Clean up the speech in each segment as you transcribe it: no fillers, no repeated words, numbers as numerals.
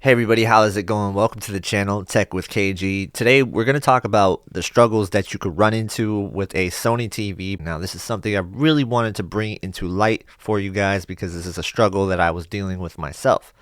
Hey everybody, how is it going? Welcome to the channel, Tech with KG. Today we're going to talk about the struggles that you could run into with a Sony TV. Now this is something I really wanted to bring into light for you guys because this is a struggle that I was dealing with myself.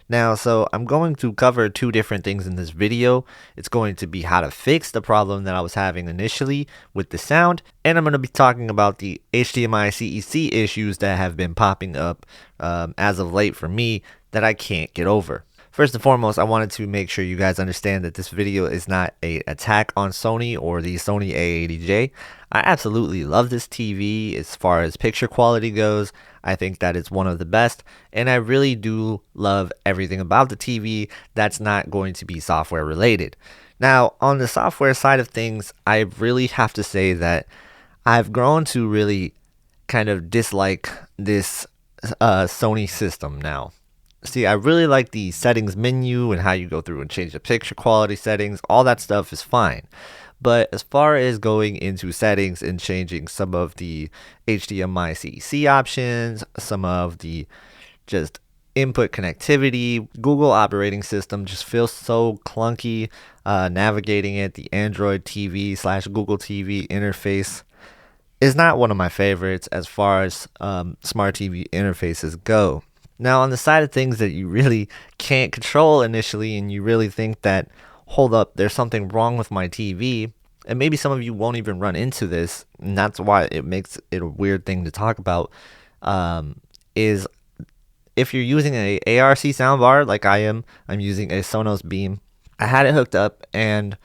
Now, so I'm going to cover two different things in this video. It's going to be how to fix the problem that I was having initially with the sound, and I'm going to be talking about the HDMI CEC issues that have been popping up as of late for me that I can't get over. First and foremost, I wanted to make sure you guys understand that this video is not an attack on Sony or the Sony A80J. I absolutely love this TV as far as picture quality goes. I think that it's one of the best, and I really do love everything about the TV that's not going to be software related. Now, on the software side of things, I really have to say that I've grown to really kind of dislike this Sony system now. See, I really like the settings menu and how you go through and change the picture quality settings. All that stuff is fine. But as far as going into settings and changing some of the HDMI CEC options, some of the just input connectivity, Google operating system just feels so clunky navigating it. The Android TV / Google TV interface is not one of my favorites as far as smart TV interfaces go. Now, on the side of things that you really can't control initially, and you really think that, hold up, there's something wrong with my TV, and maybe some of you won't even run into this, and that's why it makes it a weird thing to talk about, is if you're using a ARC soundbar like I am, I'm using a Sonos Beam. I had it hooked up, and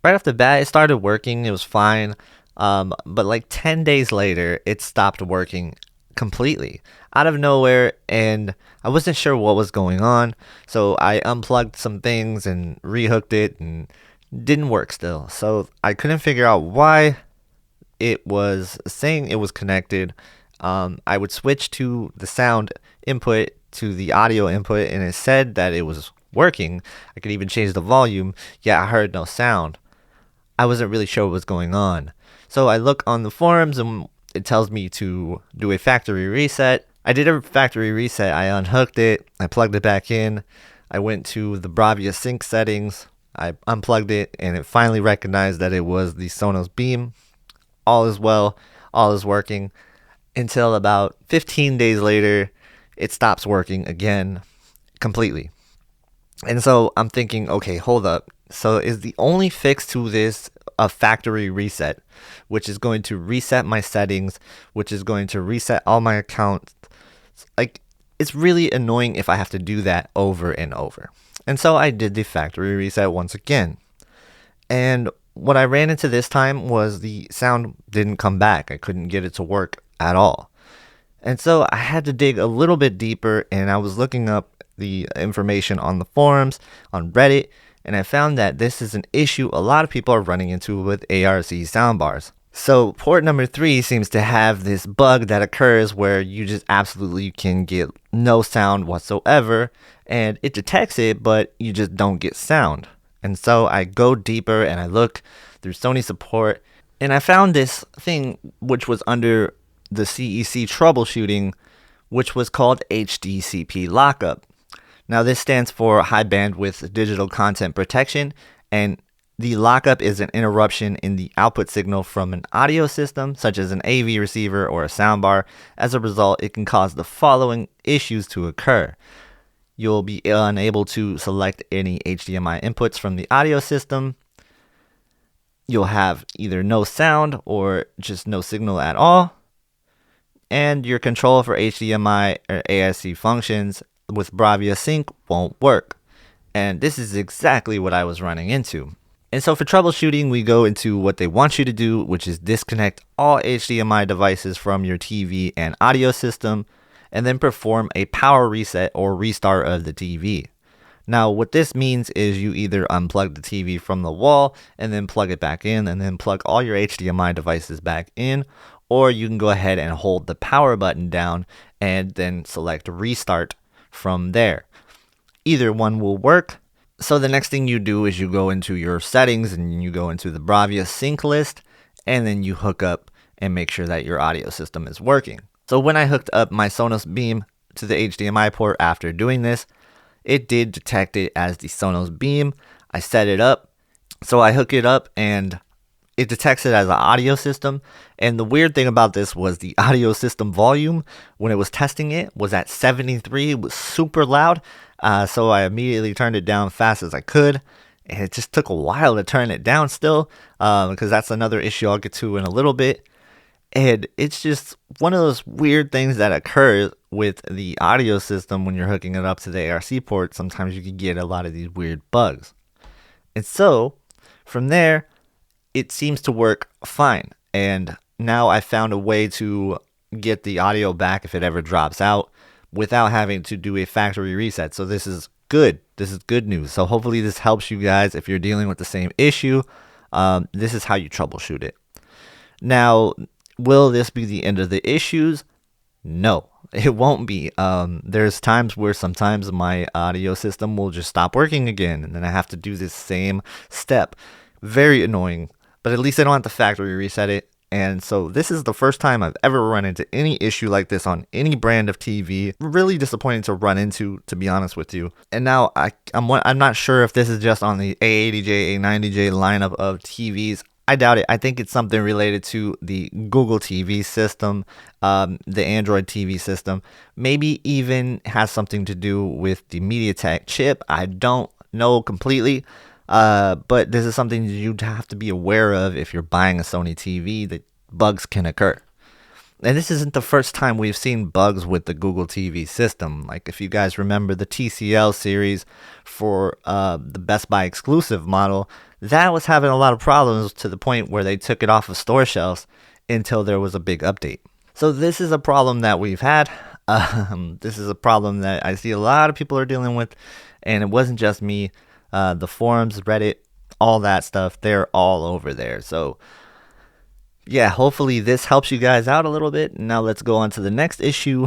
right off the bat, it started working. It was fine, but like 10 days later, it stopped working completely out of nowhere, and I wasn't sure what was going on, so I unplugged some things and rehooked it, and didn't work still. So I couldn't figure out why it was saying it was connected. I would switch to the sound input to the audio input, and it said that it was working. I could even change the volume, yet I heard no sound. I wasn't really sure what was going on, so I look on the forums and it tells me to do a factory reset. I did a factory reset. I unhooked it. I plugged it back in. I went to the Bravia sync settings. I unplugged it, and it finally recognized that it was the Sonos Beam. All is well. All is working. Until about 15 days later, it stops working again completely. And so I'm thinking, okay, hold up. So is the only fix to this a factory reset, which is going to reset my settings, which is going to reset all my accounts? Like, it's really annoying if I have to do that over and over. And so I did the factory reset once again. And what I ran into this time was the sound didn't come back. I couldn't get it to work at all. And so I had to dig a little bit deeper, and I was looking up the information on the forums, on Reddit, and I found that this is an issue a lot of people are running into with ARC soundbars. So port number 3 seems to have this bug that occurs where you just absolutely can get no sound whatsoever, and it detects it, but you just don't get sound. And so I go deeper and I look through Sony support, and I found this thing which was under the CEC troubleshooting, which was called Hdcp Lockup. Now, this stands for High Bandwidth Digital Content Protection, and the lockup is an interruption in the output signal from an audio system, such as an AV receiver or a soundbar. As a result, it can cause the following issues to occur. You'll be unable to select any HDMI inputs from the audio system. You'll have either no sound or just no signal at all. And your control for HDMI or ASC functions with Bravia Sync won't work. And this is exactly what I was running into. And so for troubleshooting, we go into what they want you to do, which is disconnect all HDMI devices from your TV and audio system, and then perform a power reset or restart of the TV. Now, what this means is you either unplug the TV from the wall and then plug it back in, and then plug all your HDMI devices back in, or you can go ahead and hold the power button down and then select restart from there. Either one will work. So the next thing you do is you go into your settings and you go into the Bravia sync list, and then you hook up and make sure that your audio system is working. So when I hooked up my Sonos Beam to the HDMI port after doing this, it did detect it as the Sonos Beam. I set it up, so I hook it up and it detects it as an audio system. And the weird thing about this was the audio system volume, when it was testing it, was at 73. It was super loud. So I immediately turned it down fast as I could. And it just took a while to turn it down still, because that's another issue I'll get to in a little bit. And it's just one of those weird things that occurs with the audio system when you're hooking it up to the ARC port. Sometimes you can get a lot of these weird bugs. And so from there, it seems to work fine. And now I found a way to get the audio back if it ever drops out without having to do a factory reset. So this is good. This is good news. So hopefully this helps you guys if you're dealing with the same issue. This is how you troubleshoot it. Now, will this be the end of the issues? No, it won't be. There's times where sometimes my audio system will just stop working again, and then I have to do this same step. Very annoying, but at least I don't have to factory reset it. And so this is the first time I've ever run into any issue like this on any brand of TV. Really disappointing to run into, to be honest with you. And now I'm not sure if this is just on the A80J, A90J lineup of TVs. I doubt it. I think it's something related to the Google TV system, the Android TV system. Maybe even has something to do with the MediaTek chip. I don't know completely. But this is something you'd have to be aware of if you're buying a Sony TV, that bugs can occur. And this isn't the first time we've seen bugs with the Google TV system. Like if you guys remember the TCL series for the Best Buy exclusive model, that was having a lot of problems to the point where they took it off of store shelves until there was a big update. So this is a problem that we've had. This is a problem that I see a lot of people are dealing with, and it wasn't just me. The forums, Reddit, all that stuff, they're all over there. So yeah, hopefully this helps you guys out a little bit. Now let's go on to the next issue,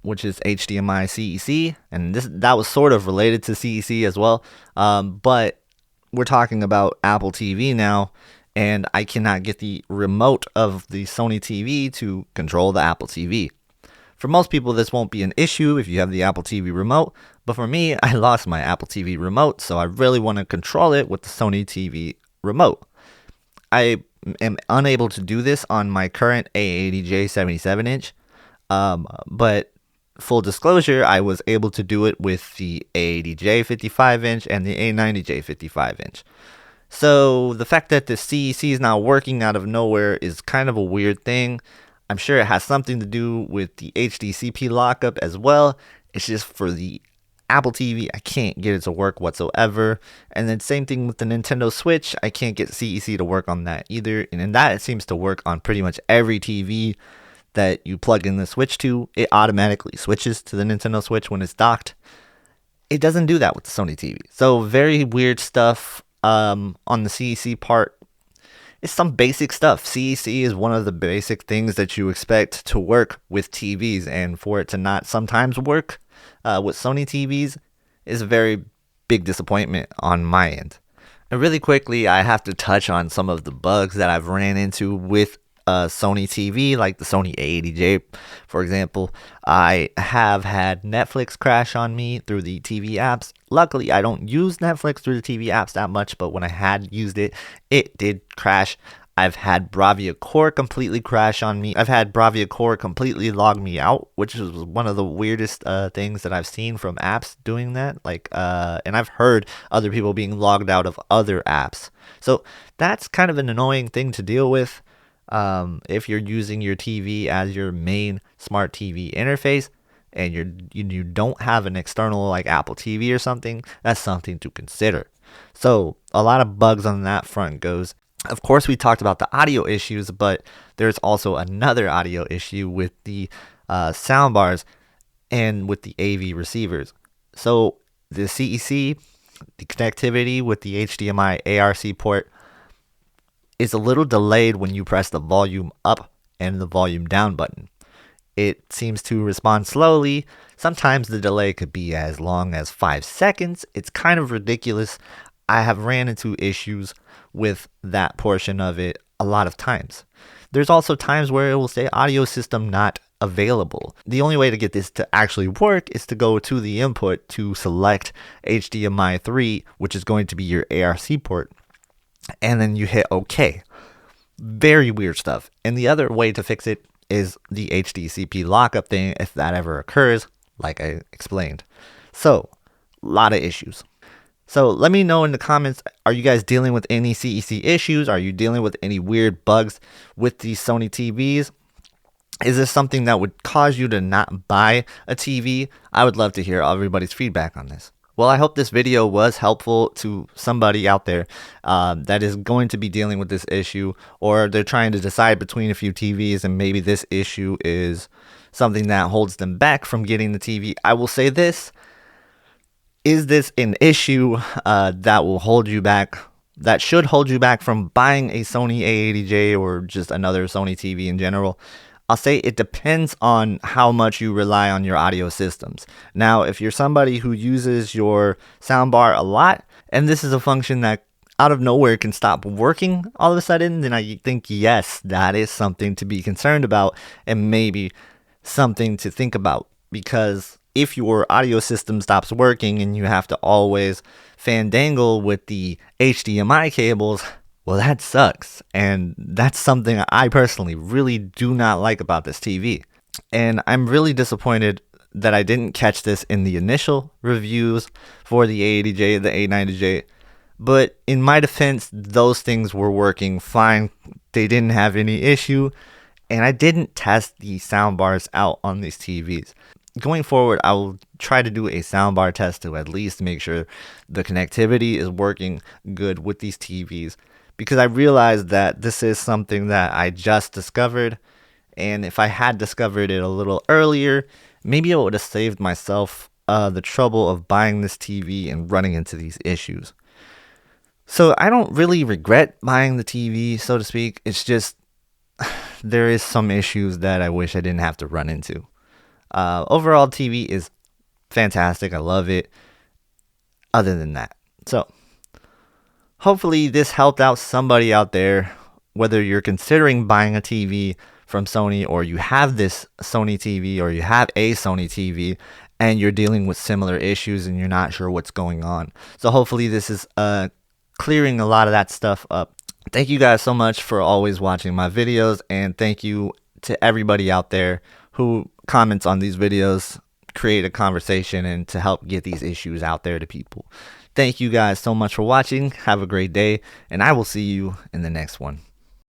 which is HDMI CEC, and that was sort of related to CEC as well, but we're talking about Apple TV now, and I cannot get the remote of the Sony TV to control the Apple TV. For most people, this won't be an issue if you have the Apple TV remote, but for me, I lost my Apple TV remote, so I really want to control it with the Sony TV remote. I am unable to do this on my current A80J 77-inch, but full disclosure, I was able to do it with the A80J 55-inch and the A90J 55-inch. So the fact that the CEC is not working out of nowhere is kind of a weird thing. I'm sure it has something to do with the Hdcp lockup as well. It's just for the Apple TV, I can't get it to work whatsoever. And then same thing with the Nintendo Switch. I can't get CEC to work on that either. And in that, it seems to work on pretty much every TV that you plug in the Switch to. It automatically switches to the Nintendo Switch when it's docked. It doesn't do that with the Sony TV. So very weird stuff on the CEC part. It's some basic stuff. CEC is one of the basic things that you expect to work with TVs, and for it to not sometimes work with Sony TVs is a very big disappointment on my end. And really quickly, I have to touch on some of the bugs that I've ran into with Sony TV, like the Sony A80J, for example. I have had Netflix crash on me through the TV apps. Luckily, I don't use Netflix through the TV apps that much, but when I had used it, it did crash. I've had Bravia Core completely crash on me. I've had Bravia Core completely log me out, which is one of the weirdest things that I've seen from apps doing that. And I've heard other people being logged out of other apps. So that's kind of an annoying thing to deal with. If you're using your TV as your main smart TV interface and you don't have an external like Apple TV or something, that's something to consider. So a lot of bugs on that front goes. Of course, we talked about the audio issues, but there's also another audio issue with the soundbars and with the AV receivers. So the CEC, the connectivity with the HDMI ARC port, is a little delayed when you press the volume up and the volume down button. It seems to respond slowly. Sometimes the delay could be as long as 5 seconds. It's kind of ridiculous. I have ran into issues with that portion of it a lot of times. There's also times where it will say audio system not available. The only way to get this to actually work is to go to the input to select HDMI 3, which is going to be your ARC port, and then you hit OK. Very weird stuff. And the other way to fix it is the Hdcp lockup thing, if that ever occurs, like I explained. So, a lot of issues. So let me know in the comments, are you guys dealing with any CEC issues? Are you dealing with any weird bugs with these Sony TVs? Is this something that would cause you to not buy a TV? I would love to hear everybody's feedback on this. Well, I hope this video was helpful to somebody out there that is going to be dealing with this issue, or they're trying to decide between a few TVs and maybe this issue is something that holds them back from getting the TV. I will say this. Is this an issue that will hold you back, that should hold you back from buying a Sony A80J or just another Sony TV in general? I'll say it depends on how much you rely on your audio systems. Now, if you're somebody who uses your soundbar a lot, and this is a function that out of nowhere can stop working all of a sudden, then I think, yes, that is something to be concerned about and maybe something to think about, because if your audio system stops working and you have to always fandangle with the HDMI cables, well, that sucks. And that's something I personally really do not like about this TV. And I'm really disappointed that I didn't catch this in the initial reviews for the A80J, the A90J. But in my defense, those things were working fine. They didn't have any issue. And I didn't test the soundbars out on these TVs. Going forward, I will try to do a soundbar test to at least make sure the connectivity is working good with these TVs, because I realized that this is something that I just discovered, and if I had discovered it a little earlier, maybe I would have saved myself the trouble of buying this TV and running into these issues. So I don't really regret buying the TV, so to speak. It's just there is some issues that I wish I didn't have to run into. Overall, TV is fantastic. I love it. Other than that, so hopefully this helped out somebody out there, whether you're considering buying a TV from Sony, or you have this Sony TV, or you have a Sony TV and you're dealing with similar issues and you're not sure what's going on. So hopefully this is clearing a lot of that stuff up. Thank you guys so much for always watching my videos, and thank you to everybody out there who comments on these videos, create a conversation, and to help get these issues out there to people. Thank you guys so much for watching. Have a great day, and I will see you in the next one.